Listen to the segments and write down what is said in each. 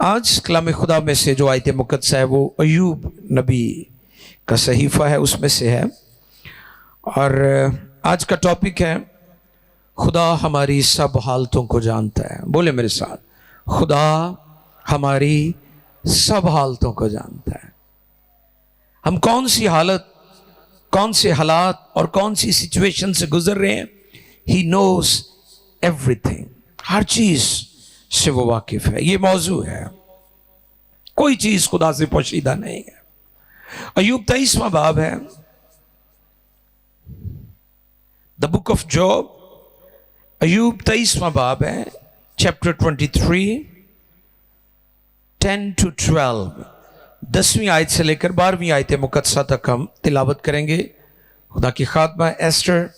आज कलाम खुदा में से जो आयत मुक़द्दसा है वो अय्यूब नबी का सहीफ़ा है, उसमें से है। और आज का टॉपिक है खुदा हमारी सब हालतों को जानता है। बोले मेरे साथ, खुदा हमारी सब हालतों को जानता है। हम कौन सी हालत, कौन से हालात और कौन सी सिचुएशन से गुजर रहे हैं, ही नोज एवरीथिंग। हर चीज से वो वाकिफ है। ये मौजू है, कोई चीज खुदा से पोशीदा नहीं है। अय्यूब 23वां बाब है, द बुक ऑफ जॉब। अय्यूब 23वां बाब है, चैप्टर 23, 10 to 12। 10वीं आयत से लेकर 12वीं आयत मुक़द्दसा तक हम तिलावत करेंगे। खुदा की खात्मा एस्टर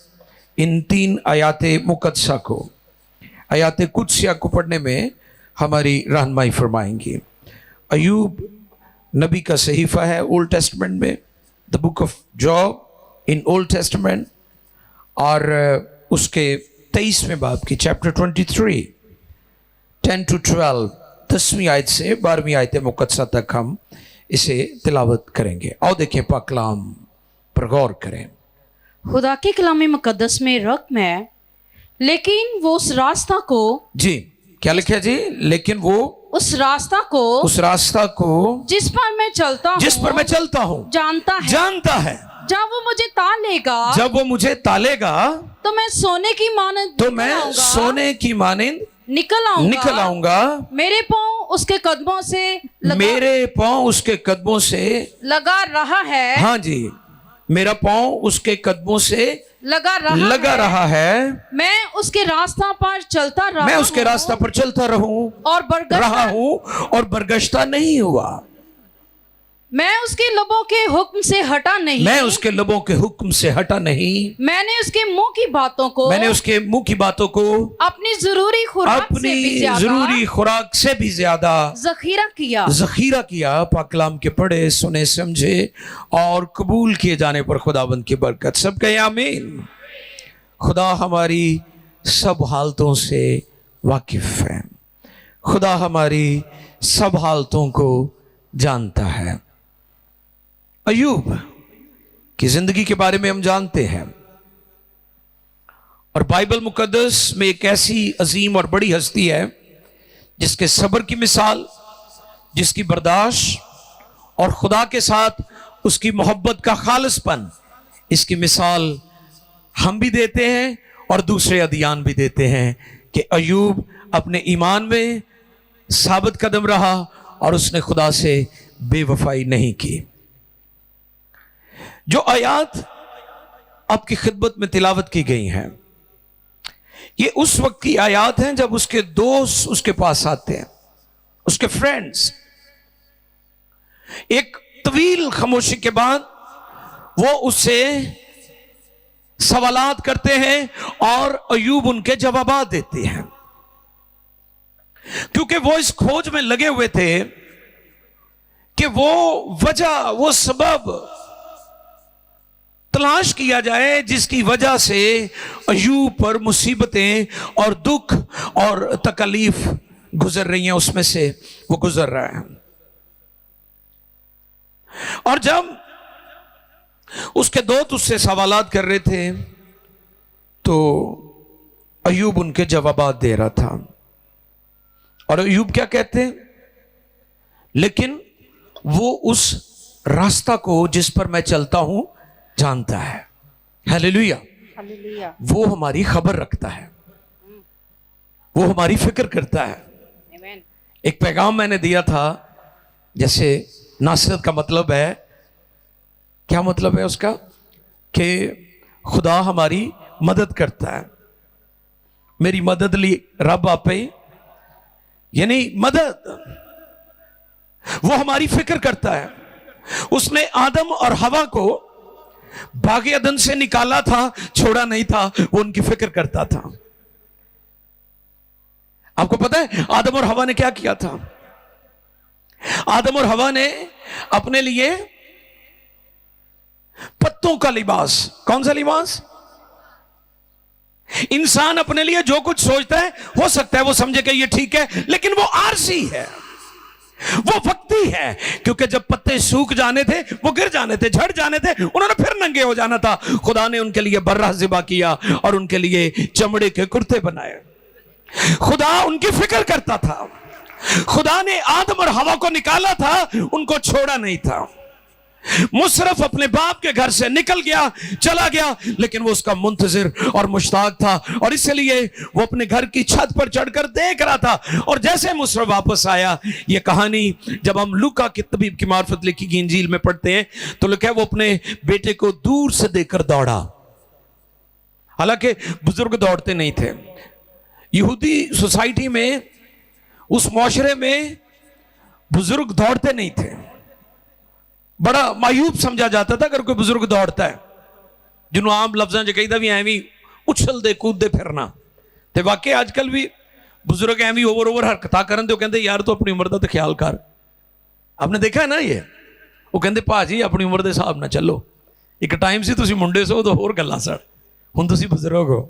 इन 3 आयात मुक़द्दसा को, आयात कुदसिया को पढ़ने में हमारी रहनुमाई फरमाएंगी। अय्यूब नबी का सहीफ़ा है ओल्ड टेस्टमेंट में, the book of job in old testament, और उसके 23वें बाब की चैप्टर 23, 10 to 12, 10वीं आयत से 12वीं आयत मुक़द्दसा तक हम इसे तिलावत करेंगे। आओ देखें, पाक कलाम पर गौर करें। खुदा के कलाम मुकद्दस में रकम है, लेकिन वो उस रास्ता को, जी क्या लिखा जी, लेकिन वो उस रास्ता को जिस पर मैं चलता हूँ जानता है। जब वो मुझे तालेगा तो मैं सोने की मानंद निकल आऊंगा। मेरे पाँव उसके कदमों से लगा रहा है। हाँ जी, मेरा पाँव उसके कदमों से लगा रहा है। मैं उसके रास्ता पर चलता रहूं और बरगश्ता नहीं हुआ। मैं उसके लबों के हुक्म से हटा नहीं। मैंने उसके मुंह की बातों को अपनी जरूरी खुराक से भी ज्यादा जखीरा किया। पाक कलाम के पढ़े, सुने, समझे और कबूल किए जाने पर खुदाबंद की बरकत। सब कहे आमीन। खुदा हमारी सब हालतों से वाकिफ है। खुदा हमारी सब हालतों को जानता है। अय्यूब की जिंदगी के बारे में हम जानते हैं, और बाइबल मुकद्दस में एक ऐसी अजीम और बड़ी हस्ती है जिसके सब्र की मिसाल, जिसकी बर्दाश्त और खुदा के साथ उसकी मोहब्बत का खालिसपन, इसकी मिसाल हम भी देते हैं और दूसरे अदियान भी देते हैं कि अय्यूब अपने ईमान में साबित कदम रहा और उसने खुदा से बेवफाई नहीं की। जो आयात आपकी खिदमत में तिलावत की गई हैं, ये उस वक्त की आयात हैं जब उसके दोस्त उसके पास आते हैं, उसके फ्रेंड्स। एक तवील खामोशी के बाद वो उससे सवालात करते हैं और अय्यूब उनके जवाबात देते हैं, क्योंकि वो इस खोज में लगे हुए थे कि वो वजह, वो सबब तलाश किया जाए जिसकी वजह से अय्यूब पर मुसीबतें और दुख और तकलीफ गुजर रही हैं, उसमें से वो गुजर रहा है। और जब उसके दोस्त उससे सवालात कर रहे थे तो अय्यूब उनके जवाबात दे रहा था। और अय्यूब क्या कहते हैं, लेकिन वो उस रास्ता को जिस पर मैं चलता हूं जानता है। हालेलुया। वो हमारी खबर रखता है, वो हमारी फिक्र करता है। एक पैगाम मैंने दिया था, जैसे नासरत का मतलब है, क्या मतलब है उसका, कि खुदा हमारी मदद करता है। मेरी मदद ली रब आपे, यानी मदद, वो हमारी फिक्र करता है। उसने आदम और हवा को बागे अदन से निकाला था, छोड़ा नहीं था, वो उनकी फिक्र करता था। आपको पता है आदम और हवा ने क्या किया था? आदम और हवा ने अपने लिए पत्तों का लिबास, कौन सा लिबास? इंसान अपने लिए जो कुछ सोचता है, हो सकता है वो समझे कि ये ठीक है, लेकिन वो आरसी है। वो वक्ती है, क्योंकि जब पत्ते सूख जाने थे, वो गिर जाने थे, झड़ जाने थे, उन्होंने फिर नंगे हो जाना था। खुदा ने उनके लिए बर्रा ज़िबा किया और उनके लिए चमड़े के कुर्ते बनाए। खुदा उनकी फिक्र करता था। खुदा ने आदम और हवा को निकाला था, उनको छोड़ा नहीं था। मुशर्रफ अपने बाप के घर से निकल गया, चला गया, लेकिन वो उसका मुंतजिर और मुश्ताक था, और इसलिए वो अपने घर की छत पर चढ़कर देख रहा था। और जैसे मुशर्रफ वापस आया, ये कहानी जब हम लूका की तबीब की मार्फत लिखी गई इंजील में पढ़ते हैं तो लिखा है वो अपने बेटे को दूर से देखकर दौड़ा। हालांकि बुजुर्ग दौड़ते नहीं थे। यहूदी सोसाइटी में, उस मुआशरे में बुजुर्ग दौड़ते नहीं थे। बड़ा मायूब समझा जाता था अगर कोई बुजुर्ग दौड़ता है, जिन्होंने आम लफ्जां च कहीदा भी एवं उछलते कूदते फिरना। तो वाकई अजकल भी बुजुर्ग एवं ओवर हरकतां करन ते कहते यार तू अपनी उम्र का तो ख्याल कर। आपने देखा है ना ये, वो कहते भाजी अपनी उम्र के हिसाब ना चलो। एक टाइम से तुसी मुंडे सो तो होर गल्लां सड़, हुण तुसी बुजुर्ग हो।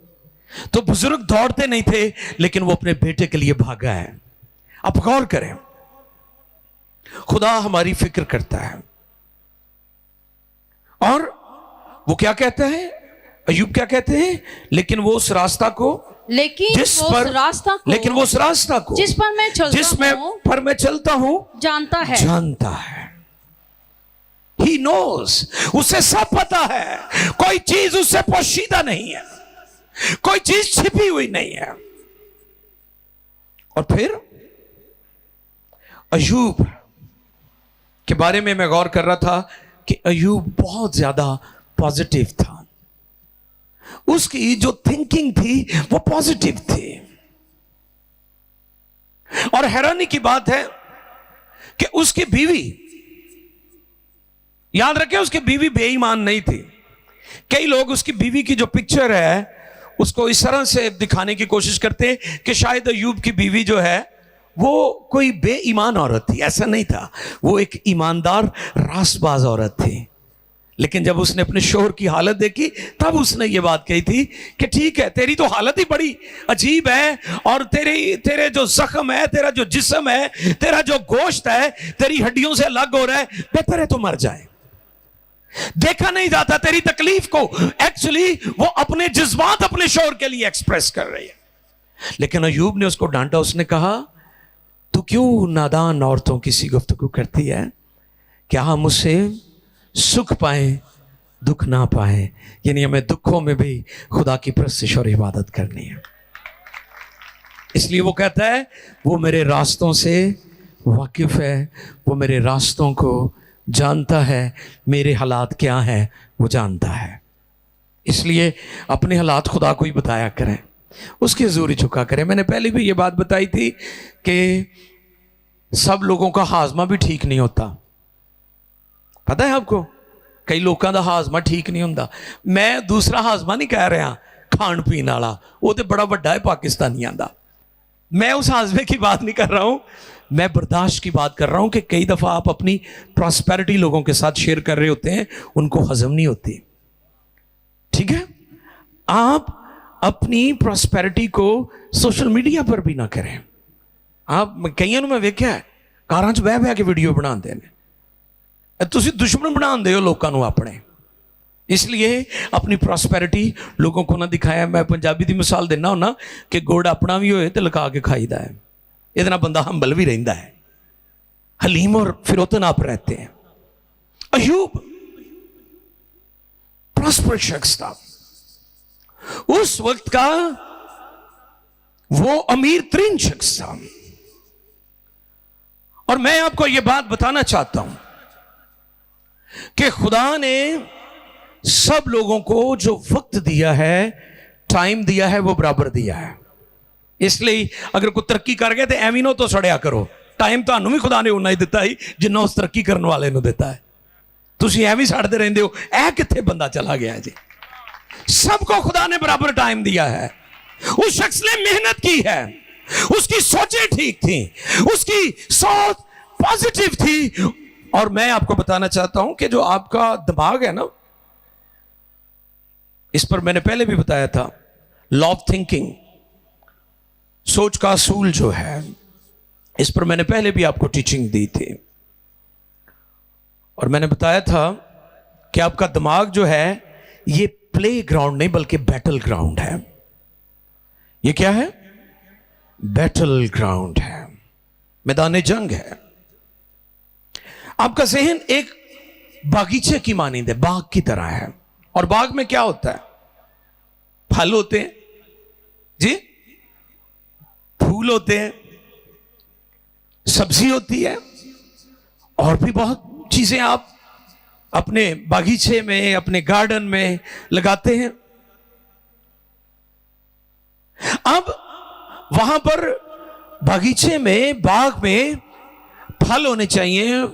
तो बुजुर्ग दौड़ते नहीं थे, लेकिन वो अपने बेटे के लिए भागा है। आप गौर करें, खुदा हमारी फिक्र करता है। और वो क्या कहते हैं, अय्यूब क्या कहते हैं, लेकिन वो उस रास्ता को, लेकिन वो उस रास्ता को जिस पर मैं चलता हूं जानता है। He knows, उसे सब पता है। कोई चीज उससे पोशीदा नहीं है, कोई चीज छिपी हुई नहीं है। और फिर अय्यूब के बारे में मैं गौर कर रहा था कि अय्यूब बहुत ज्यादा पॉजिटिव था। उसकी जो थिंकिंग थी वो पॉजिटिव थी। और हैरानी की बात है कि उसकी बीवी, याद रखें उसकी बीवी बेईमान नहीं थी। कई लोग उसकी बीवी की जो पिक्चर है उसको इस तरह से दिखाने की कोशिश करते हैं कि शायद अय्यूब की बीवी जो है वो कोई बेईमान औरत थी। ऐसा नहीं था, वो एक ईमानदार रासबाज औरत थी। लेकिन जब उसने अपने शोहर की हालत देखी तब उसने ये बात कही थी कि ठीक है, तेरी तो हालत ही बड़ी अजीब है, और तेरे जो जख्म है, तेरा जो जिस्म है, तेरा जो गोश्त है, तेरी हड्डियों से अलग हो रहा है, बेहतर है तो मर जाए। देखा नहीं जाता तेरी तकलीफ को। एक्चुअली वो अपने जज्बात अपने शोहर के लिए एक्सप्रेस कर रही है। लेकिन अय्यूब ने उसको डांटा। उसने कहा तू क्यों नादान औरतों की सी गुफ्तगू करती है? क्या हम उससे सुख पाए दुख ना पाए? यानी हमें दुखों में भी खुदा की परस्तिश और इबादत करनी है। इसलिए वो कहता है वो मेरे रास्तों से वाकिफ है, वो मेरे रास्तों को जानता है, मेरे हालात क्या हैं वो जानता है। इसलिए अपने हालात खुदा को ही बताया करें, उसकी हजूरी झुका करें। मैंने पहले भी ये बात बताई थी कि सब लोगों का हाजमा भी ठीक नहीं होता। पता है आपको, कई लोगों का हाजमा ठीक नहीं होता। मैं दूसरा हाजमा नहीं कह रहा, खान पीन वाला, वो तो बड़ा वड्डा है पाकिस्तानियों का। मैं उस हाजमे की बात नहीं कर रहा हूं, मैं बर्दाश्त की बात कर रहा हूं कि कई दफा आप अपनी प्रॉस्पेरिटी लोगों के साथ शेयर कर रहे होते हैं, उनको हजम नहीं होती। ठीक है, आप अपनी प्रॉस्पेरिटी को सोशल मीडिया पर भी ना करें। आप कईयों मैं वेख्या है कारां च बह बह के वीडियो बनाते हैं। तुसीं दुश्मन बनाते हो लोगों को अपने, इसलिए अपनी प्रॉस्पेरिटी लोगों को ना दिखाया। मैं पंजाबी की मिसाल देना होना कि गुड़ अपना भी होए तो लगा के खाईदा है, ये बंदा हंबल भी रहता है, हलीम और फिरोतन आप रहते हैं। अय्यूब प्रॉस्पर शख्स था उस वक्त का, वो अमीर तरीन शख्स था। और मैं आपको यह बात बताना चाहता हूं कि खुदा ने सब लोगों को जो वक्त दिया है, टाइम दिया है, वो बराबर दिया है। इसलिए अगर कोई तरक्की कर गया तो एवं नो तो सड़िया करो। टाइम तो भी खुदा ने उन्ना ही दिता ही जिन्ना उस तरक्की करने वाले को दिता है। तुसीं एवं सड़ते रहते हो, ऐ कित्थे बंदा चला गया जी। सबको खुदा ने बराबर टाइम दिया है। उस शख्स ने मेहनत की है, उसकी सोचें ठीक थी, उसकी सोच पॉजिटिव थी। और मैं आपको बताना चाहता हूं कि जो आपका दिमाग है ना, इस पर मैंने पहले भी बताया था, लॉ ऑफ थिंकिंग, सोच का असूल जो है, इस पर मैंने पहले भी आपको टीचिंग दी थी और मैंने बताया था कि आपका दिमाग जो है ये प्ले ग्राउंड नहीं बल्कि बैटल ग्राउंड है। ये क्या है? बैटल ग्राउंड है, मैदान जंग है। आपका जहन एक बागीचे की मानिंद है, बाग की तरह है। और बाग में क्या होता है? फल होते हैं जी, फूल होते हैं, सब्जी होती है और भी बहुत चीजें आप अपने बागीचे में, अपने गार्डन में लगाते हैं। अब वहां पर बागीचे में, बाग में फल होने चाहिए,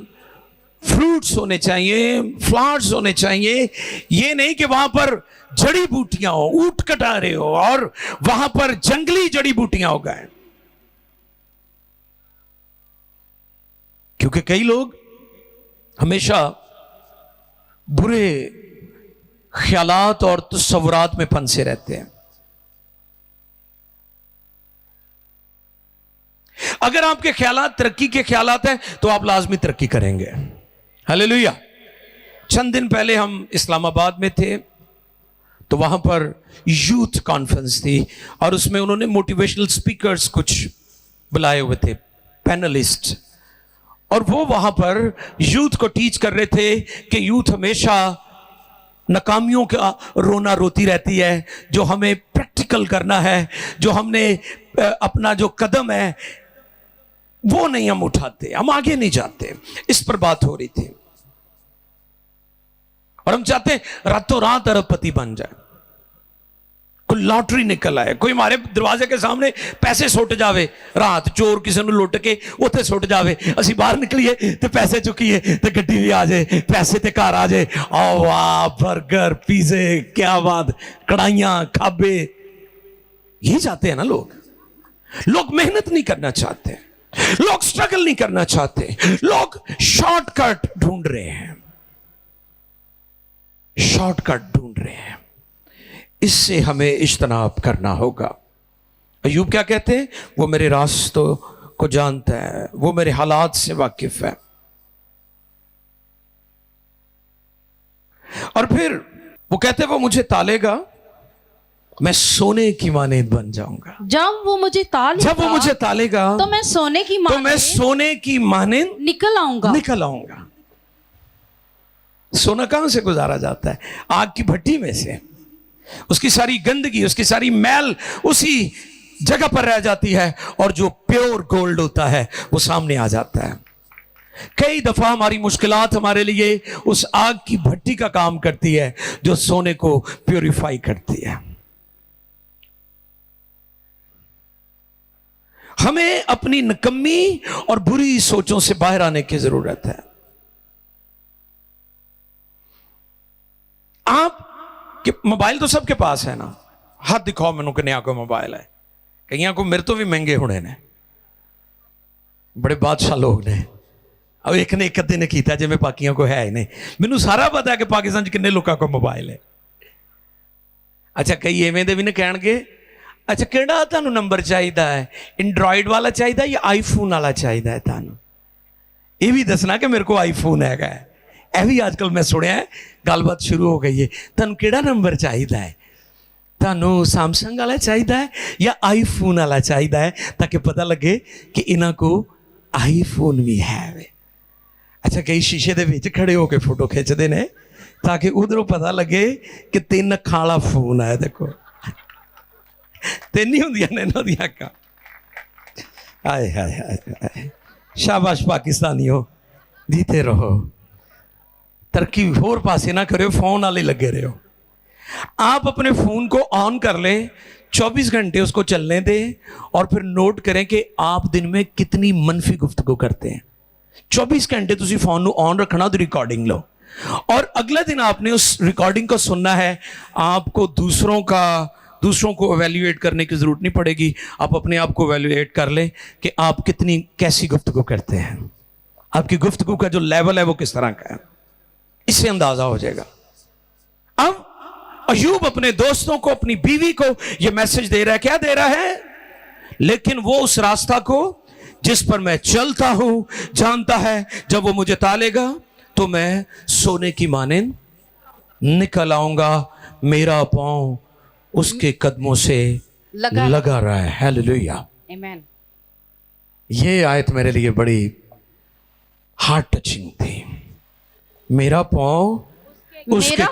फ्रूट्स होने चाहिए, फ्लावर्स होने चाहिए। ये नहीं कि वहां पर जड़ी बूटियां हो, ऊंट कटारे हो और वहां पर जंगली जड़ी बूटियां हो गए। क्योंकि कई लोग हमेशा बुरे ख्यालात और तस्वुरात में फंसे रहते हैं। अगर आपके ख्यालात तरक्की के ख्यालात हैं तो आप लाजमी तरक्की करेंगे। हालेलुया। चंद दिन पहले हम इस्लामाबाद में थे तो वहां पर यूथ कॉन्फ्रेंस थी और उसमें उन्होंने मोटिवेशनल स्पीकर्स कुछ बुलाए हुए थे, पैनलिस्ट। और वो वहां पर यूथ को टीच कर रहे थे कि यूथ हमेशा नाकामियों का रोना रोती रहती है। जो हमें प्रैक्टिकल करना है, जो हमने अपना जो कदम है वो नहीं हम उठाते, हम आगे नहीं जाते। इस पर बात हो रही थी और हम चाहते हैं रातों रात अरबपति बन जाए, कोई लॉटरी निकल आए, कोई हमारे दरवाजे के सामने पैसे सुट जावे, रात चोर किसी ने लुट के उत्थे सुट जावे, असी बाहर निकलीए तो पैसे चुकीए तो गड्डी भी आ जाए, पैसे ते घर आ जाए। आओ वाह, बर्गर, पिज़्ज़े, क्या बात, कढ़ाइयां, खाबे, ये चाहते हैं ना लोग। लोग मेहनत नहीं करना चाहते, लोग स्ट्रगल नहीं करना चाहते, लोग शॉर्टकट ढूंढ रहे हैं, शॉर्टकट ढूंढ रहे हैं। इससे हमें इज्तनाब करना होगा। अय्यूब क्या कहते हैं? वो मेरे रास्तों को जानता है, वो मेरे हालात से वाकिफ है। और फिर वो कहते हैं वो मुझे तालेगा, मैं सोने की मानिंद बन जाऊंगा। जब वो मुझे तालेगा तो मैं सोने की मानिंद निकल आऊंगा। सोना कहां से गुजारा जाता है? आग की भट्टी में से। उसकी सारी गंदगी, उसकी सारी मैल उसी जगह पर रह जाती है और जो प्योर गोल्ड होता है वो सामने आ जाता है। कई दफा हमारी मुश्किलात हमारे लिए उस आग की भट्टी का काम करती है जो सोने को प्योरीफाई करती है। हमें अपनी निकम्मी और बुरी सोचों से बाहर आने की जरूरत है। आप कि मोबाइल तो सबके पास है ना, हाथ दिखाओ मैनू किन्ने को मोबाइल है। कईयां को मेरे तो भी महंगे होने ने, बड़े बादशाह लोग ने। अब एक ने एक अद्धे ने किया जिमें बाकियों को है ही नहीं। मैनू सारा पता है कि पाकिस्तान च किन्ने लोगों को मोबाइल है। अच्छा, कई एवें दे भी ने कहणगे, अच्छा किहड़ा तुहानू नंबर चाहिदा है, एंड्रॉइड वाला चाहिदा या आईफोन वाला चाहिदा है? तुहानू ये भी दसना कि मेरे को आईफोन हैगा है। यह भी आजकल मैं सुनिया है, गलबात शुरू हो गई है। तुहानू किहड़ा नंबर चाहिदा है? तुहानू सैमसंग वाला चाहिदा है या आईफोन वाला चाहिदा है, ताकि पता लगे कि इन्हां को आईफोन भी है। अच्छा, कई शीशे दे विच खड़े होकर फोटो खिंचते हैं ताकि उधरों पता लगे कि 3 अखां वाला फोन है। देखो 3 ही होंदियां ने इन्हां दी अखां। हाय हाय हाय, शाबाश पाकिस्तानियों, जीते रहो, तरक्की होर पासे ना करो, फोन वाले लगे रहो। आप अपने फोन को ऑन कर लें, 24 घंटे उसको चलने दें और फिर नोट करें कि आप दिन में कितनी मनफी गुफ्तगू करते हैं। 24 घंटे तुसी फोन को ऑन रखना, तो रिकॉर्डिंग लो और अगले दिन आपने उस रिकॉर्डिंग को सुनना है। आपको दूसरों को एवेल्युएट करने की जरूरत नहीं पड़ेगी। आप अपने आप को एवेल्युएट कर लें कि आप कितनी कैसी गुफ्तगू करते हैं, आपकी गुफ्तगू का जो लेवल है वो किस तरह का है, इससे अंदाजा हो जाएगा। अब अय्यूब अपने दोस्तों को, अपनी बीवी को यह मैसेज दे रहा है। क्या दे रहा है? लेकिन वो उस रास्ता को जिस पर मैं चलता हूं जानता है जब वो मुझे तालेगा तो मैं सोने की मानिंद निकल आऊंगा। मेरा पांव उसके कदमों से लगा रहा है। हालेलुया, आमीन। ये आयत मेरे लिए बड़ी हार्ट टचिंग थी। मेरा पांव उसके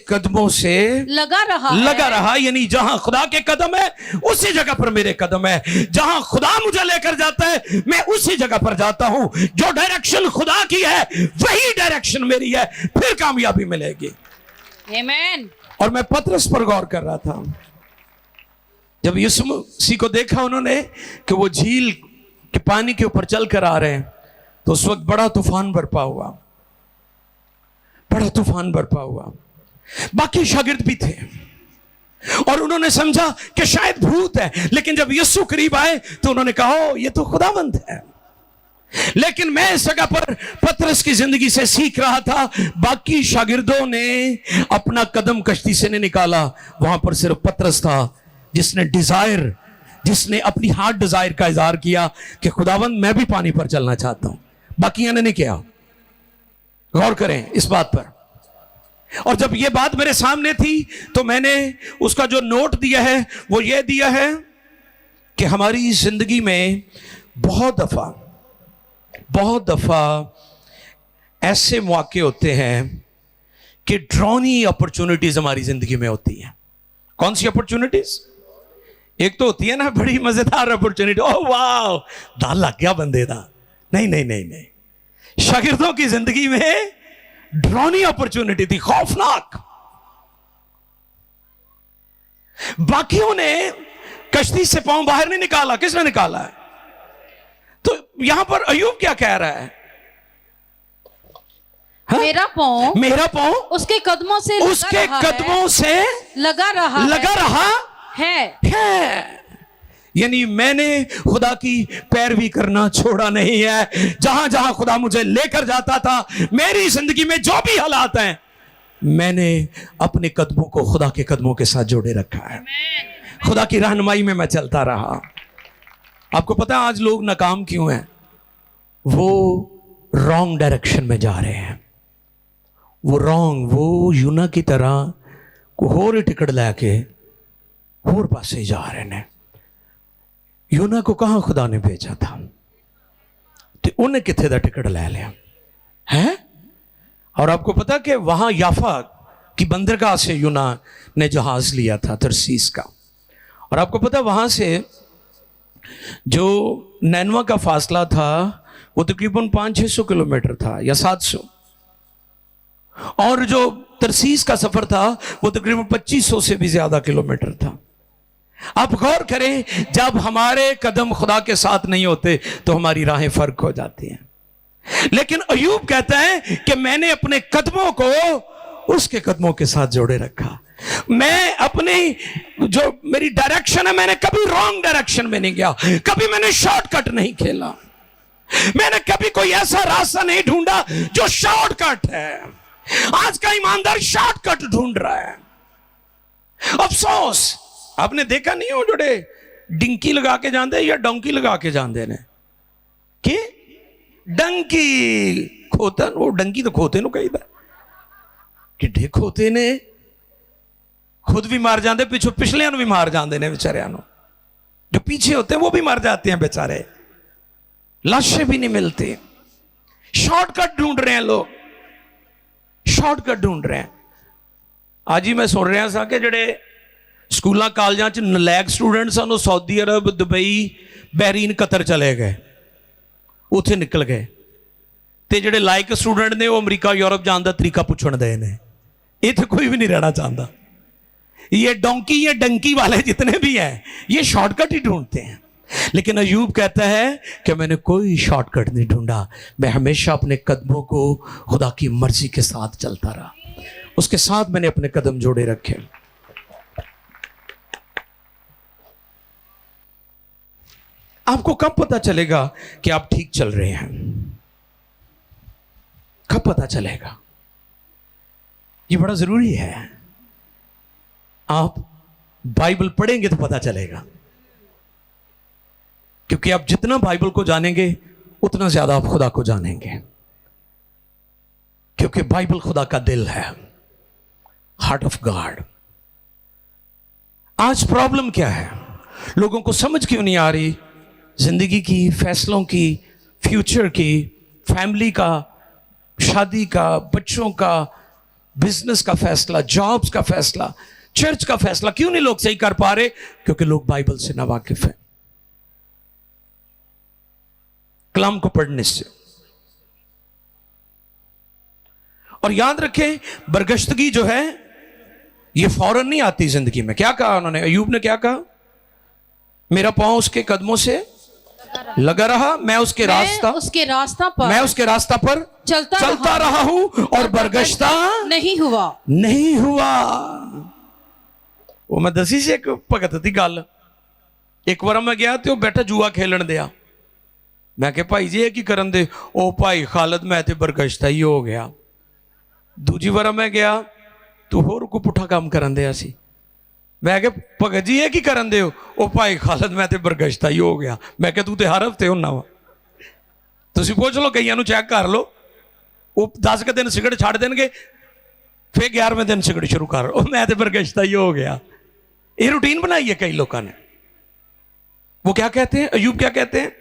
कदमों से लगा रहा यानी जहां खुदा के कदम है उसी जगह पर मेरे कदम है। जहां खुदा मुझे लेकर जाता है मैं उसी जगह पर जाता हूं। जो डायरेक्शन खुदा की है वही डायरेक्शन मेरी है, फिर कामयाबी मिलेगी। आमीन। और मैं पतरस पर गौर कर रहा था, जब यीशु मसीह को देखा उन्होंने कि वो झील के पानी के ऊपर चल कर आ रहे हैं, तो उस वक्त बड़ा तूफान बरपा हुआ। बाकी शागिर्द भी थे और उन्होंने समझा कि शायद भूत है, लेकिन जब यीशु करीब आए तो उन्होंने कहा ओ, ये तो खुदावंद है। लेकिन मैं इस जगह पर पतरस की जिंदगी से सीख रहा था, बाकी शागिर्दों ने अपना कदम कश्ती से नहीं निकाला, वहां पर सिर्फ पतरस था जिसने अपनी हार्ट डिजायर का इजहार किया कि खुदावंद मैं भी पानी पर चलना चाहता हूं। बाकियों ने नहीं किया। गौर करें इस बात पर। और जब यह बात मेरे सामने थी तो मैंने उसका जो नोट दिया है वो यह दिया है कि हमारी जिंदगी में बहुत दफा ऐसे मौके होते हैं कि ड्रॉनी अपॉर्चुनिटीज हमारी जिंदगी में होती हैं। कौन सी अपॉर्चुनिटीज? एक तो होती है ना बड़ी मजेदार अपॉर्चुनिटी, ओह वाह दाल लग गया बंदे दा। नहीं, शागिर्दों की जिंदगी में ड्रॉनी अपॉर्चुनिटी थी, खौफनाक। बाकियों ने कश्ती से पांव बाहर नहीं निकाला, किसने निकाला है? तो यहां पर अय्यूब क्या कह रहा है? हा? मेरा पांव उसके कदमों से लगा रहा है। यानी मैंने खुदा की पैरवी करना छोड़ा नहीं है। जहां जहां खुदा मुझे लेकर जाता था, मेरी जिंदगी में जो भी हालात हैं, मैंने अपने कदमों को खुदा के कदमों के साथ जोड़े रखा है। खुदा की रहनुमाई में मैं चलता रहा। आपको पता है आज लोग नाकाम क्यों हैं? वो रॉन्ग डायरेक्शन में जा रहे हैं। वो यूना की तरह को होर टिकट लैके होर पासे जा रहे हैं। यूना को कहां खुदा ने भेजा था तो उन्हें किथे दा टिकट ले लिया है। और आपको पता कि वहां याफा की बंदरगाह से यूना ने जहाज लिया था तरसीस का। और आपको पता वहां से जो नैनवा का फासला था वो तकरीबन 500-600 किलोमीटर था या 700, और जो तरसीस का सफर था वो तकरीबन 2500 से भी ज्यादा किलोमीटर था। आप गौर करें, जब हमारे कदम खुदा के साथ नहीं होते तो हमारी राहें फर्क हो जाती हैं। लेकिन अय्यूब कहता है कि मैंने अपने कदमों को उसके कदमों के साथ जोड़े रखा। मैं अपनी जो मेरी डायरेक्शन है, मैंने कभी रॉन्ग डायरेक्शन में नहीं गया, कभी मैंने शॉर्टकट नहीं खेला, मैंने कभी कोई ऐसा रास्ता नहीं ढूंढा जो शॉर्टकट है। आज का ईमानदार शॉर्टकट ढूंढ रहा है। अफसोस, आपने देखा नहीं हो जोड़े डिंकी लगा के जाते या डोंकी लगा के जाते ने कि डंकी खोतन, वो डंकी तो खोते नु कही कि खोते ने खुद भी मार जाते, पिछों पिछले भी मार जाते ने बेचारियां। जो पीछे होते हैं वो भी मर जाते हैं बेचारे, लाशें भी नहीं मिलती। शॉर्टकट ढूंढ रहे हैं लोग, शॉर्टकट ढूंढ रहे हैं। आज ही मैं सुन रहा था कि जड़े स्कूलों कॉलेजों च नलैक स्टूडेंट सन सऊदी अरब, दुबई, बहरीन, कतर चले गए, उत्थे निकल गए। ते जड़े लायक स्टूडेंट ने वो अमरीका यूरोप जाने का तरीका पूछण दे ने। इत्थे कोई भी नहीं रहना चाहता। ये डोंकी ये डंकी वाले जितने भी हैं ये शॉर्टकट ही ढूंढते हैं। लेकिन अय्यूब कहता है कि मैंने कोई शॉर्टकट नहीं ढूंढा, मैं हमेशा अपने कदमों को खुदा की मर्जी के साथ चलता रहा, उसके साथ मैंने अपने कदम जोड़े रखे। आपको कब पता चलेगा कि आप ठीक चल रहे हैं? कब पता चलेगा? ये बड़ा जरूरी है। आप बाइबल पढ़ेंगे तो पता चलेगा। क्योंकि आप जितना बाइबल को जानेंगे उतना ज्यादा आप खुदा को जानेंगे, क्योंकि बाइबल खुदा का दिल है, हार्ट ऑफ गॉड। आज प्रॉब्लम क्या है? लोगों को समझ क्यों नहीं आ रही जिंदगी की, फैसलों की, फ्यूचर की, फैमिली का, शादी का, बच्चों का, बिजनेस का फैसला, जॉब्स का फैसला, चर्च का फैसला क्यों नहीं लोग सही कर पा रहे? क्योंकि लोग बाइबल से ना वाकिफ हैं, कलाम को पढ़ने से। और याद रखें, बरगश्तगी जो है ये फौरन नहीं आती जिंदगी में। क्या कहा उन्होंने? अय्यूब ने क्या कहा? मेरा पांव उसके कदमों से लगा रहा, मैं उसके रास्ता पर चलता रहा हूं और बरगश्ता नहीं हुआ। वो मैं दसी से एक भगत थी गल, एक बार मैं गया तो बैठा जुआ खेलन दिया। मैं कहा भाई जी ये की करन दे? ओ भाई खालद मैं ते बरगश्ता ही हो गया। दूजी बार मैं गया तो होर को पुठा काम करन दिया सी। मैं कहा भगत जी ये की करन दे? ओ भाई खालद मैं ते बरगश्ता ही हो गया। मैं कहा तू ते हर हफ्ते होना वा, तुसीं पुछ लो, कईयां नूं चैक कर लो। वो 10 दिन सिगरट छड़ देंगे, फिर 11वें दिन सिगरट शुरू कर, ओ मैं ते बरगश्ता ही हो गया। ये रूटीन बनाई है कई लोगों ने। वो क्या कहते हैं? अय्यूब क्या कहते हैं?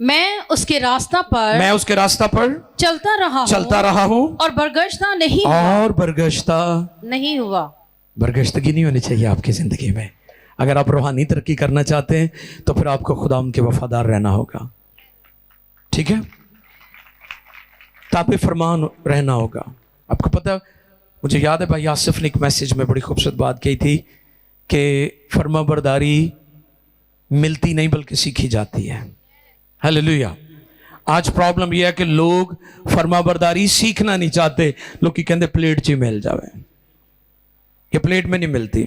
मैं उसके रास्ता पर चलता रहा हूं और बरगश्ता नहीं हुआ। बरगश्तगी नहीं होनी चाहिए आपकी जिंदगी में। अगर आप रूहानी तरक्की करना चाहते हैं तो फिर आपको खुदा के वफादार रहना होगा, ठीक है? ताबे फरमान रहना होगा। आपको पता, मुझे याद है भाई आसिफ ने एक मैसेज में बड़ी खूबसूरत बात कही थी कि फरमाबरदारी मिलती नहीं बल्कि सीखी जाती है। हालेलुया। आज प्रॉब्लम यह है कि लोग फरमाबरदारी सीखना नहीं चाहते। लोग की कहते प्लेट च मिल जावे, ये प्लेट में नहीं मिलती।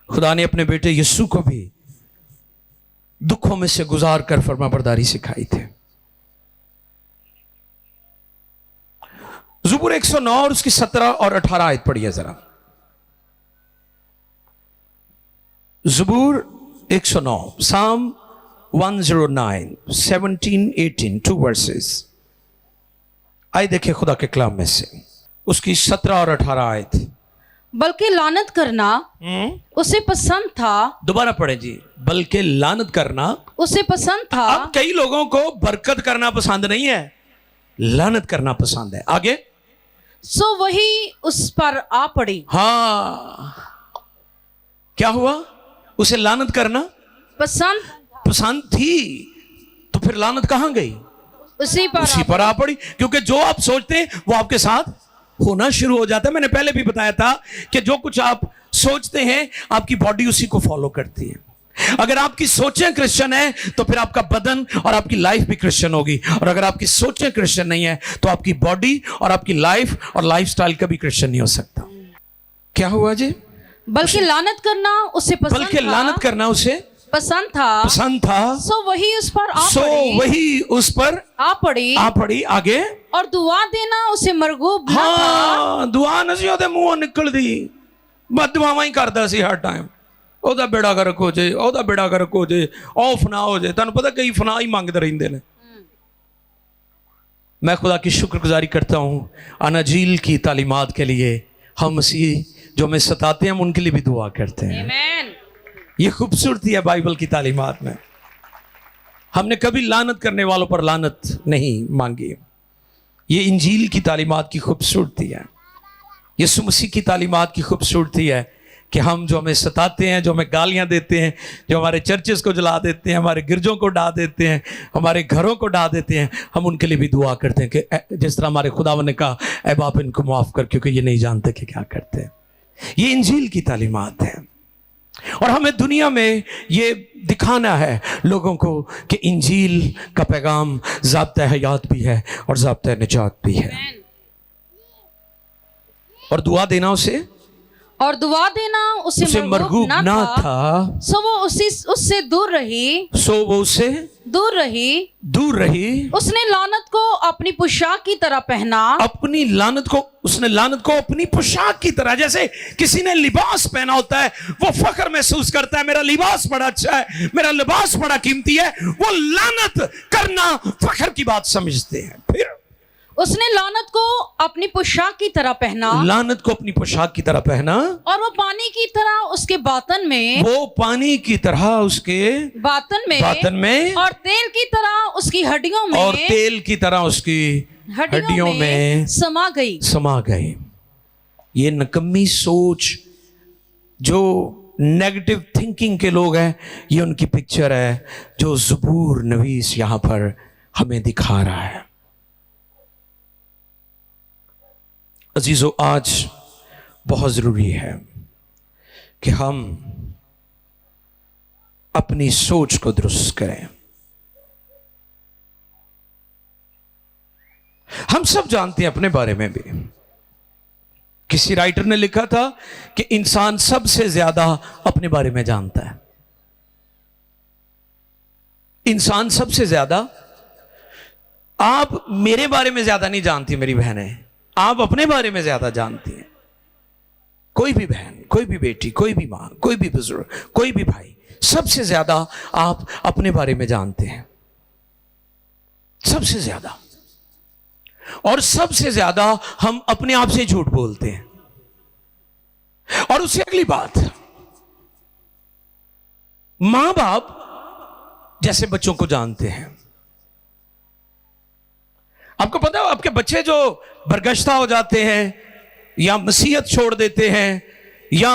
खुदा ने अपने बेटे यीशु को भी दुखों में से गुजार कर फरमाबरदारी सिखाई थी। ज़ुबूर 109 और उसकी 17 और 18 आयत पढ़िए जरा। ज़ुबूर 109, साम 109, 17, 18, 2 वर्सेस। आइए देखिए खुदा के कलाम में से उसकी 17 और 18 आयत। बल्कि लानत करना उसे पसंद था। दोबारा पढ़े जी। बल्कि लानत करना उसे पसंद था। अब कई लोगों को बरकत करना पसंद नहीं है, लानत करना पसंद है। आगे, सो वही उस पर आ पड़ी। हाँ, क्या हुआ? उसे लानत करना पसंद थी, तो फिर लानत कहां गई? उसी पर आ पड़ी। क्योंकि जो आप सोचते हैं वो आपके साथ होना शुरू हो जाता है। मैंने पहले भी बताया था कि जो कुछ आप सोचते हैं आपकी बॉडी उसी को फॉलो करती है। अगर आपकी सोचें क्रिश्चियन है तो फिर आपका बदन और आपकी लाइफ भी क्रिश्चियन होगी, और अगर आपकी सोचें क्रिश्चियन नहीं है तो आपकी बॉडी और आपकी लाइफ और लाइफस्टाइल कभी क्रिश्चियन नहीं हो सकता। क्या हुआ जी? बल्कि लानत करना उसे पसंद था। सो वही उस पर आ पड़ी। आगे, और दुआ देना उसे मरगूब था। दुआ नहीं ਉਹਦੇ ਮੂੰਹੋਂ ਨਿਕਲਦੀ, ਬਸ ਦੁਆਵਾਂ ਹੀ ਕਰਦਾ ਸੀ ਹਰ ਟਾਈਮ। ਉਹਦਾ ਬੇੜਾ ਗਰਕ ਹੋ ਜੇ, ਉਹਦਾ ਬੇੜਾ ਗਰਕ ਹੋ ਜੇ, ਉਹ ਫਨਾ ਹੋ ਜੇ। ਤੁਹਾਨੂੰ ਪਤਾ ਕਈ ਫਨਾ ਹੀ ਮੰਗਦੇ ਰਹਿੰਦੇ ਨੇ। मैं खुदा की शुक्रगुजारी करता हूँ अनाजील की तालीमात के लिए। हम मसीह जो हमें सताते हैं हम उनके लिए भी दुआ करते हैं। ये खूबसूरती है बाइबल की तालीमात में। हमने कभी लानत करने वालों पर लानत नहीं मांगी। ये इंजील की तालीमात की खूबसूरती है, यीशु मसीह की तालीमात की खूबसूरती है कि हम जो हमें सताते हैं, जो हमें गालियां देते हैं, जो हमारे चर्चेस को जला देते हैं, हमारे गिरजों को ढा देते हैं, हमारे घरों को ढा देते हैं, हम उनके लिए भी दुआ करते हैं कि जिस तरह हमारे खुदावन ने कहा, ऐ बाप इनको माफ़ कर क्योंकि ये नहीं जानते कि क्या करते हैं। ये इंजील की तालीमात है, और हमें दुनिया में ये दिखाना है लोगों को कि इंजील का पैगाम ज़ाब्ता हयात भी है और ज़ाब्ता निजात भी है। और दुआ देना उसे और दुआ देना उसे मरगूब ना था। सो वो उससे दूर रही। उसने लानत को अपनी पोशाक की तरह पहना। उसने लानत को अपनी पोशाक की तरह, जैसे किसी ने लिबास पहना होता है, वो फख्र महसूस करता है, मेरा लिबास बड़ा अच्छा है, मेरा लिबास बड़ा कीमती है, वो लानत करना फख्र की बात समझते हैं। फिर उसने लानत को अपनी पोशाक की तरह पहना। और वो पानी की तरह उसके बातन में और तेल की तरह उसकी हड्डियों में समा गई। ये नकम्मी सोच जो नेगेटिव थिंकिंग के लोग हैं, ये उनकी पिक्चर है जो ज़बूर नवीस यहां पर हमें दिखा रहा है। अजीजों, आज बहुत जरूरी है कि हम अपनी सोच को दुरुस्त करें। हम सब जानते हैं अपने बारे में भी, किसी राइटर ने लिखा था कि इंसान सबसे ज्यादा अपने बारे में जानता है। इंसान सबसे ज्यादा, आप मेरे बारे में ज्यादा नहीं जानती मेरी बहनें, आप अपने बारे में ज्यादा जानती हैं। कोई भी बहन, कोई भी बेटी, कोई भी मां, कोई भी बुजुर्ग, कोई भी भाई, सबसे ज्यादा आप अपने बारे में जानते हैं, सबसे ज्यादा। और सबसे ज्यादा हम अपने आप से झूठ बोलते हैं। और उससे अगली बात, मां बाप जैसे बच्चों को जानते हैं। आपको पता है, आपके बच्चे जो बरगश्ता हो जाते हैं या मसीहत छोड़ देते हैं, या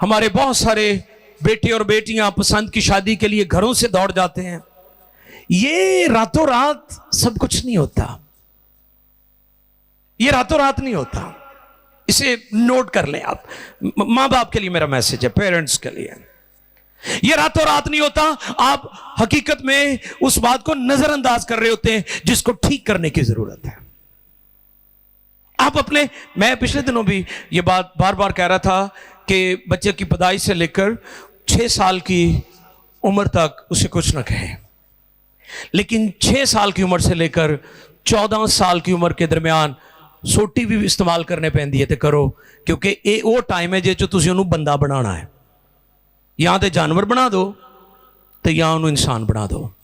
हमारे बहुत सारे बेटे और बेटियां पसंद की शादी के लिए घरों से दौड़ जाते हैं, ये रातों रात सब कुछ नहीं होता। ये रातों रात नहीं होता। इसे नोट कर लें आप। मां बाप के लिए मेरा मैसेज है, पेरेंट्स के लिए, ये रातों रात नहीं होता। आप हकीकत में उस बात को नजरअंदाज कर रहे होते हैं जिसको ठीक करने की जरूरत है। मैं पिछले दिनों भी ये बात बार बार कह रहा था कि बच्चे की पैदाइश से लेकर 6 साल की उम्र तक उसे कुछ न कहें, लेकिन 6 साल की उम्र से लेकर 14 साल की उम्र के दरमियान सोटी भी इस्तेमाल करने पैंदी है ते करो, क्योंकि ये वो टाइम है जो तुसीं उन्होंने बंदा बनाना है। या तो जानवर बना दो तो या उन्होंने इंसान बना दो।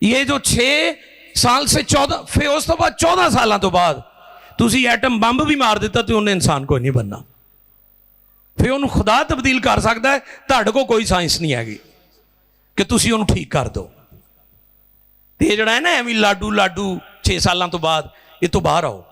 ये जो 6 साल से 14, फिर उस तो बाद 14 साल तो बाद तुसी एटम बंब भी मार दिता तो उन्हें इंसान कोई नहीं बनना। फिर उन्होंने खुदा तब्दील कर सकता है, तुहाडे को कोई साइंस नहीं हैगी कि तुसी उन्होंने ठीक कर दो। तो ये जड़ा है ना एवं लाडू 6 साल तो बाद, ये तो बाहर आओ।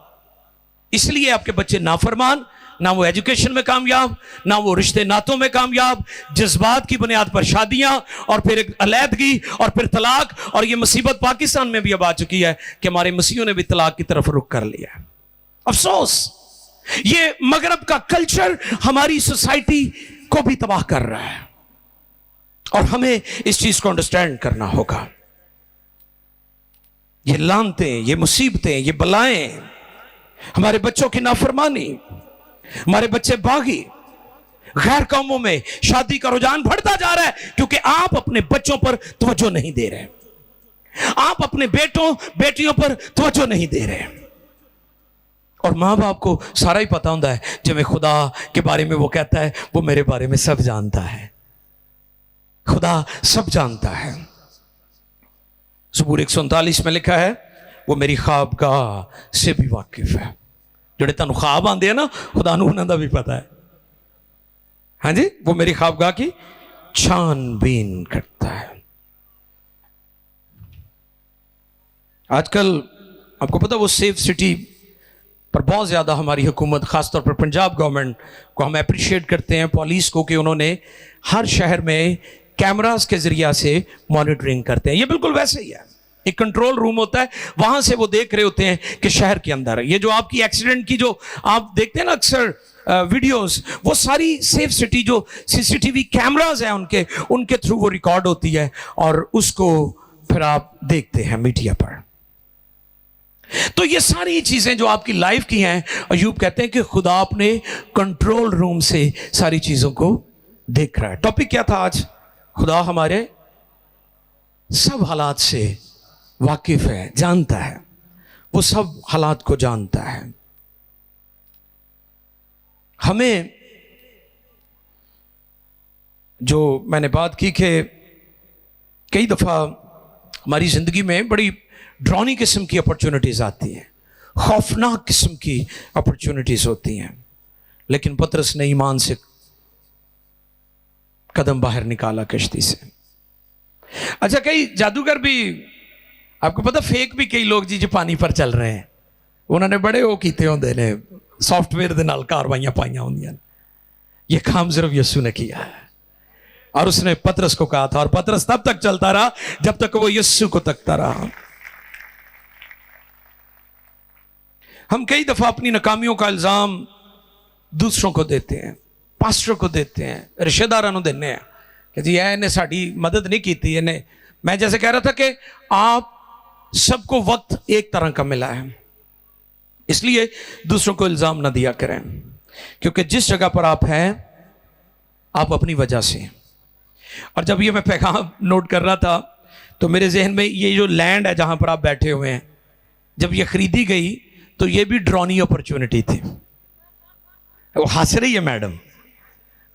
इसलिए आपके बच्चे नाफरमान, ना वो एजुकेशन में कामयाब, ना वो रिश्ते नातों में कामयाब, जज्बात की बुनियाद पर शादियां और फिर एक अलैदगी और फिर तलाक। और ये मुसीबत पाकिस्तान में भी अब आ चुकी है कि हमारे मसीहों ने भी तलाक की तरफ रुख कर लिया है। अफसोस, ये मगरब का कल्चर हमारी सोसाइटी को भी तबाह कर रहा है और हमें इस चीज को अंडरस्टैंड करना होगा। ये लानतें, ये मुसीबतें, ये बलाएं, हमारे बच्चों की नाफरमानी, हमारे बच्चे बागी, गैर कौमों में शादी का रुझान बढ़ता जा रहा है क्योंकि आप अपने बच्चों पर तवज्जो नहीं दे रहे, आप अपने बेटों बेटियों पर तवज्जो नहीं दे रहे। और मां बाप को सारा ही पता होता है, जब खुदा के बारे में वो कहता है वो मेरे बारे में सब जानता है, खुदा सब जानता है। ज़बूर 139 में लिखा है वो मेरी ख्वाबगाह से भी वाकिफ है। जोड़े तुहानू ख्वाब आते हैं ना, खुदा नूं उन्हां दा भी पता है। हाँ जी, वो मेरी ख्वाबगाह की छानबीन करता है। आजकल आपको पता, वो सेफ सिटी पर बहुत ज़्यादा हमारी हुकूमत, ख़ासतौर पर पंजाब गवर्नमेंट को हम अप्रिशिएट करते हैं, पुलिस को, कि उन्होंने हर शहर में कैमरास के ज़रिया से मॉनिटरिंग करते हैं। ये बिल्कुल वैसे ही है, एक कंट्रोल रूम होता है, वहाँ से वो देख रहे होते हैं कि शहर के अंदर ये जो आपकी एक्सीडेंट की जो आप देखते हैं ना अक्सर वीडियोस, वो सारी सेफ सिटी जो CCTV कैमरास हैं उनके थ्रू वो रिकॉर्ड होती है और उसको फिर आप देखते हैं मीडिया पर। तो ये सारी चीजें जो आपकी लाइफ की हैं, अय्यूब कहते हैं कि खुदा अपने कंट्रोल रूम से सारी चीजों को देख रहा है। टॉपिक क्या था आज? खुदा हमारे सब हालात से वाकिफ है, जानता है, वो सब हालात को जानता है। हमें जो मैंने बात की कि कई दफा हमारी जिंदगी में बड़ी डरावनी किस्म की अपॉर्चुनिटीज आती हैं, खौफनाक किस्म की अपॉर्चुनिटीज होती हैं, लेकिन पतरस ने ईमान से कदम बाहर निकाला कश्ती से। अच्छा, कई जादूगर भी, आपको पता, फेक भी कई लोग जी पानी पर चल रहे हैं, उन्होंने बड़े वो कीते होंदे ने, सॉफ्टवेयर दे नाल कारवाइयां पाइयां होंदियां। ये काम सिर्फ यीशु ने किया है, और उसने पतरस को कहा था, और पतरस तब तक चलता रहा जब तक वो यीशु को तकता रहा। हम कई दफा अपनी नाकामियों का इल्जाम दूसरों को देते हैं, पास्टर को देते हैं, रिश्तेदारों को देने हैं कि जी इन्हें साड़ी मदद नहीं की थी, इन्हें। मैं जैसे कह रहा था कि आप सबको वक्त एक तरह का मिला है, इसलिए दूसरों को इल्जाम ना दिया करें, क्योंकि जिस जगह पर आप हैं आप अपनी वजह से। और जब ये मैं पैगाम नोट कर रहा था तो मेरे जहन में ये जो लैंड है जहां पर आप बैठे हुए हैं, जब ये खरीदी गई तो ये भी ड्रॉनी अपॉर्चुनिटी थी। वो हंस रही है मैडम।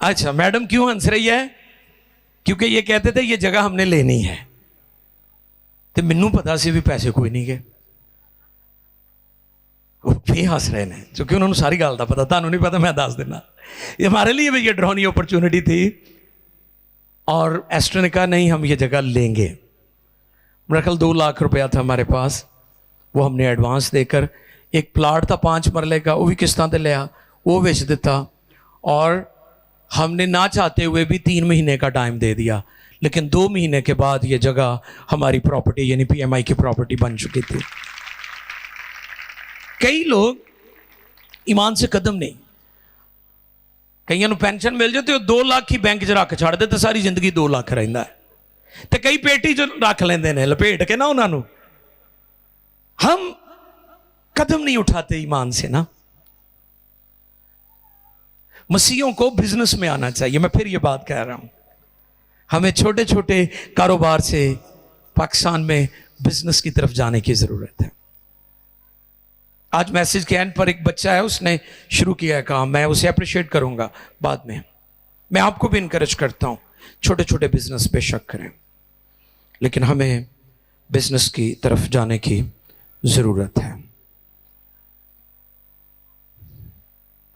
अच्छा, मैडम क्यों हंस रही है? क्योंकि ये कहते थे ये जगह हमने लेनी है, तो मैनू पता सी भी पैसे कोई नहीं गए, वो फे हंस रहे हैं क्योंकि उन्होंने सारी गल का पता, तुहानू नहीं पता, मैं दस देना। ये हमारे लिए भी ये ड्रॉनी अपॉर्चुनिटी थी, और एस्टर ने कहा नहीं हम ये जगह लेंगे। मेरा ख्याल 2 लाख रुपया था हमारे पास, वो हमने एडवांस देकर, एक प्लाट था 5 मरले का, वो भी किस्तां ते लिया, वो बेच देता, और हमने ना चाहते हुए भी 3 महीने का टाइम दे दिया, लेकिन 2 महीने के बाद ये जगह हमारी प्रॉपर्टी यानी PMI की प्रॉपर्टी बन चुकी थी। कई लोग ईमान से कदम नहीं, कईयां नूं पेंशन मिल जाए तो 2 लाख ही बैंक च रख छड़ दे तो सारी जिंदगी 2 लाख रहिंदा है, तो कई पेटी च रख लेंदे ने लपेट के ना उन्हां नूं। हम कदम नहीं उठाते ईमान से ना। मसीहों को बिजनेस में आना चाहिए, मैं फिर ये बात कह रहा हूं, हमें छोटे छोटे कारोबार से पाकिस्तान में बिजनेस की तरफ जाने की जरूरत है। आज मैसेज के एंड पर एक बच्चा है, उसने शुरू किया है काम, मैं उसे अप्रिशिएट करूंगा बाद में। मैं आपको भी इनकरेज करता हूं, छोटे छोटे बिजनेस बेशक करें, लेकिन हमें बिजनेस की तरफ जाने की जरूरत है।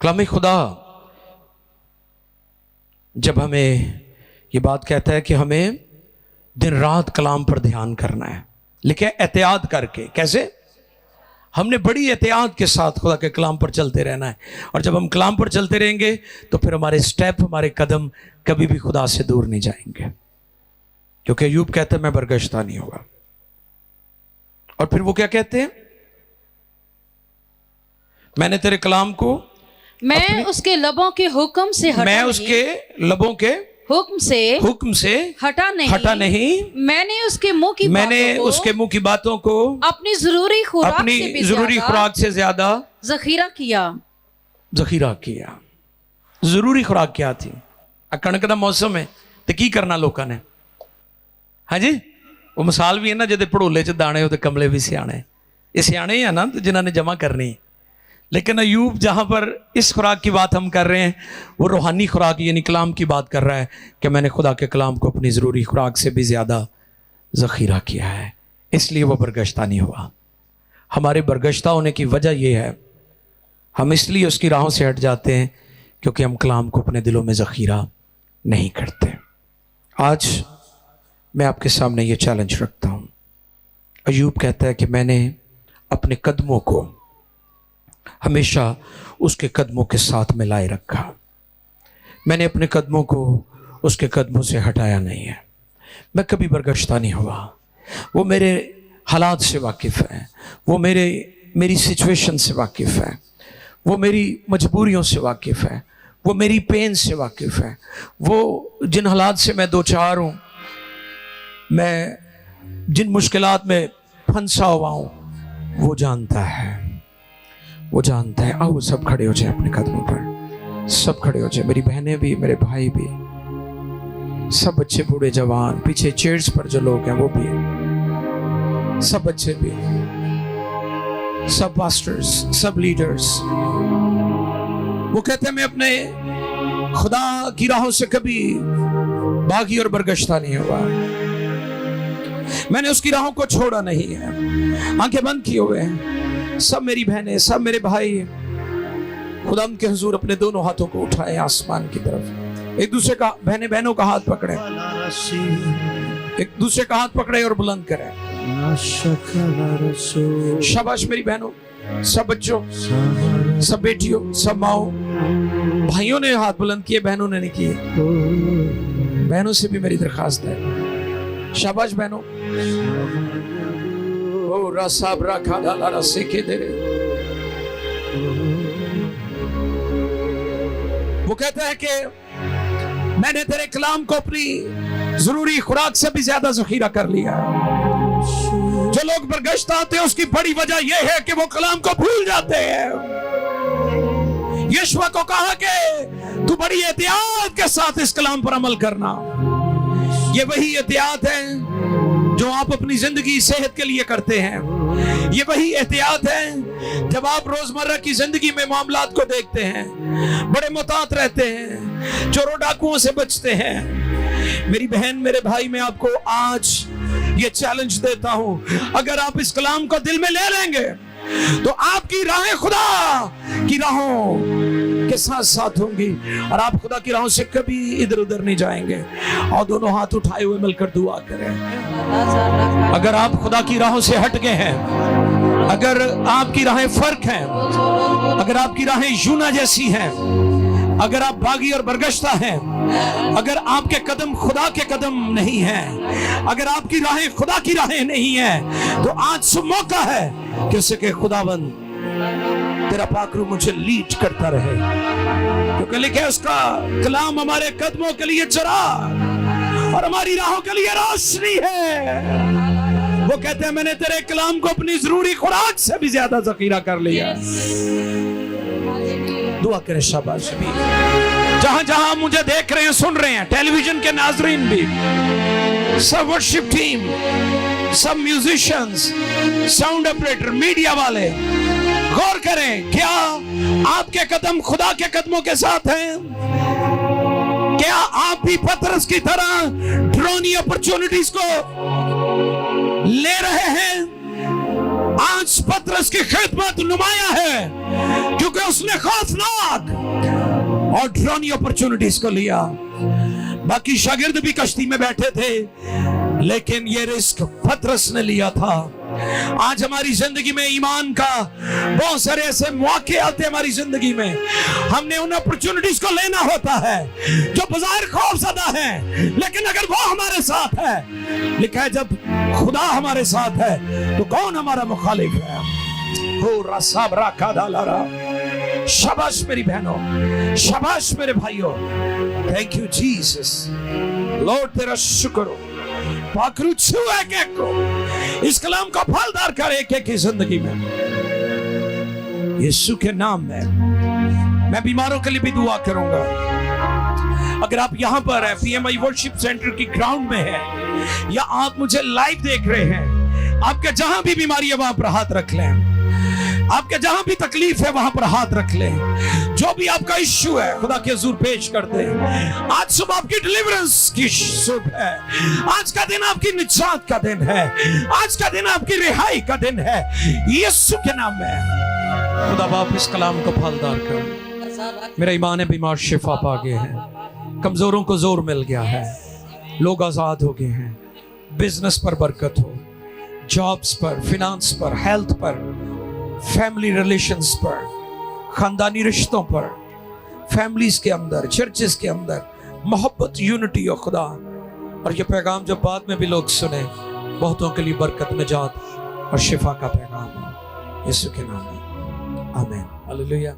कलाम खुदा जब हमें ये बात कहता है कि हमें दिन रात कलाम पर ध्यान करना है, लिखे एहतियात करके। कैसे? हमने बड़ी एहतियात के साथ खुदा के कलाम पर चलते रहना है, और जब हम कलाम पर चलते रहेंगे तो फिर हमारे स्टेप, हमारे कदम कभी भी खुदा से दूर नहीं जाएंगे, क्योंकि अय्यूब कहते हैं मैं बरगश्ता नहीं होगा। और फिर वो क्या कहते हैं? मैंने तेरे कलाम को, मैं उसके लबों के हुक्म से हटा मैं नहीं, उसके लबों के हुक्म से हटा नहीं, मैंने उसके मुंह की बातों को अपनी जरूरी खुराक से ज्यादा जखीरा किया। जरूरी खुराक क्या थी? कणक का मौसम है तो की करना लोगों ने? हाँ जी, वो मिसाल भी है ना, जिहदे भड़ोले च दाने होते कमले भी सियाने। ये सियाने ही है ना जिन्होंने जमा करनी। लेकिन अय्यूब जहाँ पर इस खुराक की बात हम कर रहे हैं, वो रूहानी खुराक यानी कलाम की बात कर रहा है कि मैंने खुदा के कलाम को अपनी ज़रूरी खुराक से भी ज़्यादा ज़ख़ीरा किया है, इसलिए वो बरगश्ता नहीं हुआ। हमारे बरगश्ता होने की वजह यह है, हम इसलिए उसकी राहों से हट जाते हैं क्योंकि हम कलाम को अपने दिलों में ज़ख़ीरा नहीं करते। आज मैं आपके सामने ये चैलेंज रखता हूँ। अय्यूब कहता है कि मैंने अपने कदमों को हमेशा उसके कदमों के साथ मिलाए रखा, मैंने अपने कदमों को उसके कदमों से हटाया नहीं है। मैं कभी बरगश्ता नहीं हुआ। वो मेरे हालात से वाकिफ़ है, वो मेरी सिचुएशन से वाकिफ़ है, वो मेरी मजबूरियों से वाकिफ़ है, वो मेरी पेन से वाकिफ़ है, वो जिन हालात से मैं दो चार हूँ, मैं जिन मुश्किलात में फंसा हुआ हूँ, वो जानता है, वो जानता है। आओ सब खड़े हो जाए अपने कदमों पर, सब खड़े हो जाए, मेरी बहनें भी, मेरे भाई भी, सब बच्चे बूढ़े जवान, पीछे चेयर्स पर जो लोग हैं वो भी, सब बच्चे भी, सब पास्टर्स, सब लीडर्स। वो कहते हैं मैं अपने खुदा की राहों से कभी भागी और बरगश्ता नहीं हुआ, मैंने उसकी राहों को छोड़ा नहीं है। आंखें बंद किए हुए हैं सब मेरी बहनें, सब मेरे भाई, खुदा के हुजूर अपने दोनों हाथों को उठाए आसमान की तरफ, एक दूसरे का, बहनों का हाथ पकड़े, एक दूसरे का हाथ पकड़े और बुलंद करें। शाबाश मेरी बहनों, सब बच्चों, सब बेटियों, सब माओ, भाइयों ने हाथ बुलंद किए, बहनों ने नहीं किए। बहनों से भी मेरी दरखास्त है, शाबाश बहनों। ओ रसाब रखा डाला रसे के दे। वो कहता है कि मैंने तेरे कलाम को अपनी जरूरी खुराक से भी ज्यादा जखीरा कर लिया। जो लोग बरगश्त आते हैं उसकी बड़ी वजह यह है कि वो कलाम को भूल जाते हैं। यीशु को कहा कि तू बड़ी एहतियात के साथ इस कलाम पर अमल करना। ये वही एहतियात है जो आप अपनी जिंदगी सेहत के लिए करते हैं। ये वही एहतियात है जब आप रोजमर्रा की जिंदगी में मामलात को देखते हैं, बड़े मुतात रहते हैं, चोरों डाकुओं से बचते हैं। मेरी बहन, मेरे भाई, मैं आपको आज ये चैलेंज देता हूं, अगर आप इस कलाम को दिल में ले लेंगे तो आपकी राहें खुदा की राहों के साथ साथ होंगी और आप खुदा की राहों से कभी इधर उधर नहीं जाएंगे। और दोनों हाथ उठाए हुए मिलकर दुआ करें। अगर आप खुदा की राहों से हट गए हैं, अगर आपकी राहें फर्क हैं, अगर आपकी राहें यूना जैसी हैं, अगर आप बागी और बरगश्ता हैं, अगर आपके कदम खुदा के कदम नहीं हैं, अगर आपकी राहें खुदा की राहें नहीं हैं, तो आज सुबह मौका है कि उसे के खुदाबंद तेरा पाकरू मुझे लीड करता रहे, क्योंकि लिखे उसका कलाम हमारे कदमों के लिए चिराग और हमारी राहों के लिए रोशनी है। वो कहते हैं मैंने तेरे कलाम को अपनी जरूरी खुराक से भी ज्यादा जखीरा कर लिया। दुआ करें शाबाश भी। जहां जहां मुझे देख रहे हैं, सुन रहे हैं, टेलीविजन के नाजरीन भी, सब वर्शिप टीम, सब म्यूजिशियंस, साउंड ऑपरेटर, मीडिया वाले, गौर करें, क्या आपके कदम खुदा के कदमों के साथ हैं? क्या आप भी पतरस की तरह ड्रोनी अपॉर्चुनिटीज को ले रहे हैं? आज पतरस की खिदमत नुमाया है क्योंकि उसने खौफनाक और ड्रोनी अपॉर्चुनिटीज को लिया। बाकी शागिर्द भी कश्ती में बैठे थे, लेकिन ये रिस्क पतरस ने लिया था। आज हमारी जिंदगी में ईमान का बहुत सारे ऐसे मौके आते हैं हमारी जिंदगी में, हमने उन अपॉर्चुनिटीज को लेना होता है जो बाजार खौफज़दा है, लेकिन अगर वो हमारे साथ है, लिखा है जब खुदा हमारे साथ है तो कौन हमारा मुखालिफ है। हो रसाब राखा डाला। शाबाश मेरी बहनों, शाबाश मेरे भाइयों, थैंक यू जीसस। लॉर्ड तेरा शुक्र हो, पाखरू छू एक एक को, इस कलाम का फलदार कर एक एक की जिंदगी में, यीशु के नाम में। मैं बीमारों के लिए भी दुआ करूंगा। अगर आप यहां पर है, पीएमआई वर्शिप सेंटर की ग्राउंड में है, या आप मुझे लाइव देख रहे हैं, आपके जहां भी बीमारी है वहां पर हाथ रख लें। आपके जहां भी तकलीफ है वहां पर हाथ रख लें। जो भी आपका इश्यू है खुदा के हुजूर पेश कर दें। आज सुबह आपकी डिलीवरेंस की सुबह है। आज का दिन आपकी निजात का दिन है। आज का दिन आपकी रिहाई का दिन है, यीशु के नाम में। खुदा बाप इस कलाम को फलदार कर। मेरा ईमान है बीमार शिफा पा गए हैं, कमजोरों को जोर मिल गया है, लोग आजाद हो गए हैं। बिजनेस पर बरकत हो, जॉब्स पर, फिनांस पर, हेल्थ पर, फैमिली रिलेशंस पर, खानदानी रिश्तों पर, फैमिलीज के अंदर, चर्चेस के अंदर मोहब्बत, यूनिटी और खुदा। और ये पैगाम जब बाद में भी लोग सुने, बहुतों के लिए बरकत, निजात और शिफा का पैगाम है, यीशु के नाम में आमीन। हालेलुया।